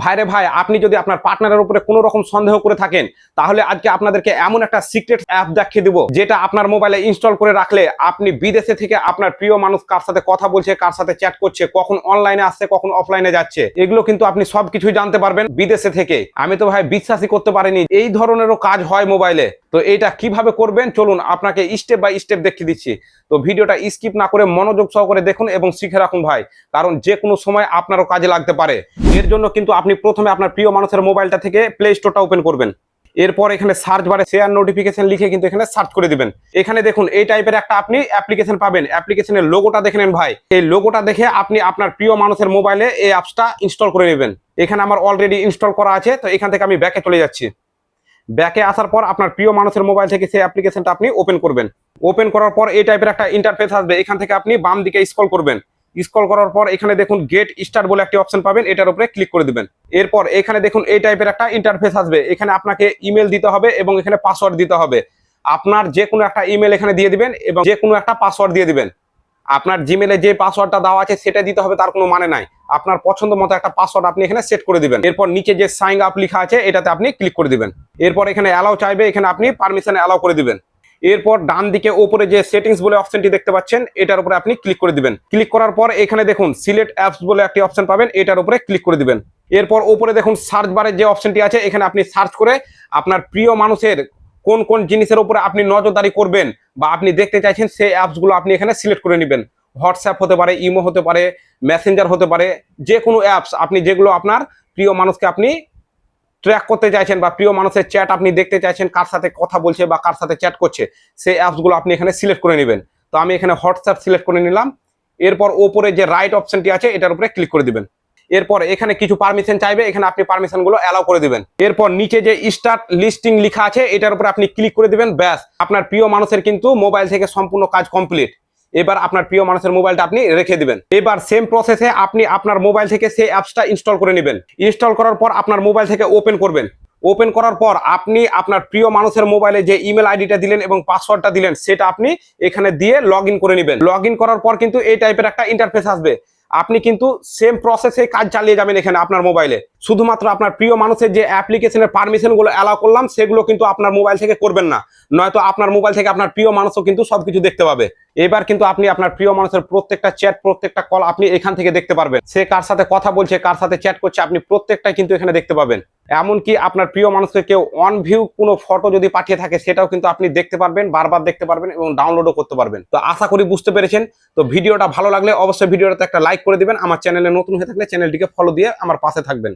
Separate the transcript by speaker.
Speaker 1: ভাইরে ভাই, আপনি যদি আপনার পার্টনারের উপরে কোনো রকম সন্দেহ করে থাকেন, তাহলে আজকে আপনাদেরকে এমন একটা সিক্রেট অ্যাপ দেখিয়ে দিব, যেটা আপনার মোবাইলে ইনস্টল করে রাখলে আপনি বিদেশে থেকে আপনার প্রিয় মানুষ কার সাথে কথা বলছে, কার সাথে চ্যাট করছে, কখন অনলাইনে আসছে, কখন অফলাইনে যাচ্ছে, এগুলো কিন্তু আপনি সবকিছুই জানতে পারবেন বিদেশে থেকে। আমি তো ভাই বিশ্বাসই করতে পারিনি এই ধরনেরও কাজ হয় মোবাইলে। তো এইটা কিভাবে করবেন চলুন আপনাকে স্টেপ বাই স্টেপ দেখিয়ে দিচ্ছি। তো ভিডিওটা স্কিপ না করে মনোযোগ সহকারে দেখুন এবং শিখে রাখুন ভাই, কারণ যে কোনো সময় আপনারও কাজে লাগতে পারে। এর জন্য কিন্তু আপনি প্রথমে আপনার প্রিয় মানুষের মোবাইলটা থেকে প্লে স্টোরটা ওপেন করবেন। এরপর এখানে সার্চ বারে শেয়ার নোটিফিকেশন লিখে কিন্তু এখানে সার্চ করে দিবেন। এখানে দেখুন এই টাইপের একটা আপনি অ্যাপ্লিকেশন পাবেন। অ্যাপ্লিকেশনের লোগোটা দেখে নেন ভাই। এই লোগোটা দেখে আপনি আপনার প্রিয় মানুষের মোবাইলে এই অ্যাপসটা ইনস্টল করে নেবেন। এখানে আমার অলরেডি ইনস্টল করা আছে, তো এখান থেকে আমি ব্যাকে চলে যাচ্ছি। ব্যাকে আসার পর আপনার প্রিয় মানুষের মোবাইল থেকে সেই অ্যাপ্লিকেশনটা আপনি ওপেন করবেন। ওপেন করার পর এই টাইপের একটা ইন্টারফেস আসবে। এখান থেকে আপনি বাম দিকে স্ক্রল করবেন। স্ক্রল করার পর এখানে দেখুন গেট স্টার্ট বলে একটি অপশন পাবেন, এটার উপরে ক্লিক করে দিবেন। এরপর এখানে দেখুন এই টাইপের একটা ইন্টারফেস আসবে। এখানে আপনাকে ইমেল দিতে হবে এবং এখানে পাসওয়ার্ড দিতে হবে। আপনার যে কোনো একটা ইমেল এখানে দিয়ে দিবেন এবং যে কোনো একটা পাসওয়ার্ড দিয়ে দিবেন। আপনার জিমেলে যে পাসওয়ার্ডটা দেওয়া আছে সেটা দিতে হবে তার কোনো মানে নাই। আপনার পছন্দ মতো একটা পাসওয়ার্ড আপনি এখানে সেট করে দিবেন। এরপর নিচে যে সাইন আপ লেখা আছে এটাতে আপনি ক্লিক করে দিবেন। এরপর এখানে অ্যালাউ চাইবে, এখানে আপনি পারমিশন অ্যালাউ করে দিবেন। এরপর ডান দিকে উপরে যে সেটিংস বলে অপশনটি দেখতে পাচ্ছেন এটার উপরে আপনি ক্লিক করে দিবেন। ক্লিক করার পর এখানে দেখুন সিলেক্ট অ্যাপস বলে একটি অপশন পাবেন, এটার উপরে ক্লিক করে দিবেন। এরপর উপরে দেখুন সার্চ বারে যে অপশনটি আছে এখানে আপনি সার্চ করে আপনার প্রিয় মানুষের কোন কোন জিনিসের উপরে আপনি নজরদারি করবেন বা আপনি দেখতে চাইছেন সেই অ্যাপসগুলো আপনি এখানে সিলেক্ট করে নেবেন। হোয়াটসঅ্যাপ হতে পারে, ইমো হতে পারে, মেসেঞ্জার হতে পারে, যে কোনো অ্যাপস আপনি যেগুলো আপনার প্রিয় মানুষকে আপনি ট্র্যাক করতে চাইছেন বা প্রিয় মানুষের চ্যাট আপনি দেখতে চাইছেন, কার সাথে কথা বলছে বা কার সাথে চ্যাট করছে, সেই অ্যাপসগুলো আপনি এখানে সিলেক্ট করে নেবেন। তো আমি এখানে হোয়াটসঅ্যাপ সিলেক্ট করে নিলাম। এরপর ওপরে যে রাইট অপশনটি আছে এটার উপরে ক্লিক করে দিবেন। এরপর এখানে কিছু পারমিশন চাইবে, এখানে আপনি পারমিশনগুলো অ্যালাউ করে দিবেন। এরপর নিচে যে স্টার্ট লিস্টিং লেখা আছে এটার উপরে আপনি ক্লিক করে দিবেন। ব্যাস, আপনার প্রিয় মানুষের কিন্তু মোবাইল থেকে সম্পূর্ণ কাজ কমপ্লিট। এবার আপনার প্রিয় মানুষের মোবাইলটা আপনি রেখে দিবেন। এবার সেম প্রসেসে আপনি আপনার মোবাইল থেকে সেই অ্যাপসটা ইনস্টল করে নেবেন। ইনস্টল করার পর আপনার মোবাইল থেকে ওপেন করবেন। ওপেন করার পর আপনি আপনার প্রিয় মানুষের মোবাইলে যে ইমেল আইডিটা দিলেন এবং পাসওয়ার্ডটা দিলেন সেটা আপনি এখানে দিয়ে লগ ইন করে নেবেন। লগ ইন করার পর কিন্তু এই টাইপের একটা ইন্টারফেস আসবে। আপনি কিন্তু সেম প্রসেসে কাজ চালিয়ে যাবেন এখানে আপনার মোবাইলে। শুধুমাত্র আপনার প্রিয় মানুষের যে অ্যাপ্লিকেশনের পারমিশনগুলো অ্যালাউ করলাম সেগুলো কিন্তু আপনার মোবাইল থেকে করবেন না, নয়তো আপনার মোবাইল থেকে আপনার প্রিয় মানুষও কিন্তু সবকিছু দেখতে পাবে। এবার কিন্তু আপনি আপনার প্রিয় মানুষের প্রত্যেকটা চ্যাট, প্রত্যেকটা কল আপনি এখান থেকে দেখতে পারবেন। সে কার সাথে কথা বলছে, কার সাথে চ্যাট করছে, আপনি প্রত্যেকটাই কিন্তু এখানে দেখতে পাবেন। এমনকি আপনার প্রিয় মানুষকে কেউ অন ভিউ কোনো ফটো যদি পাঠিয়ে থাকে সেটাও কিন্তু আপনি দেখতে পারবেন, বারবার দেখতে পারবেন এবং ডাউনলোডও করতে পারবেন। তো আশা করি বুঝতে পেরেছেন। তো ভিডিওটা ভালো লাগলে অবশ্যই ভিডিওটাতে একটা লাইক করে দিবেন। আমার চ্যানেলে নতুন হয়ে থাকলে চ্যানেলটিকে ফলো দিয়ে আমার পাশে থাকবেন।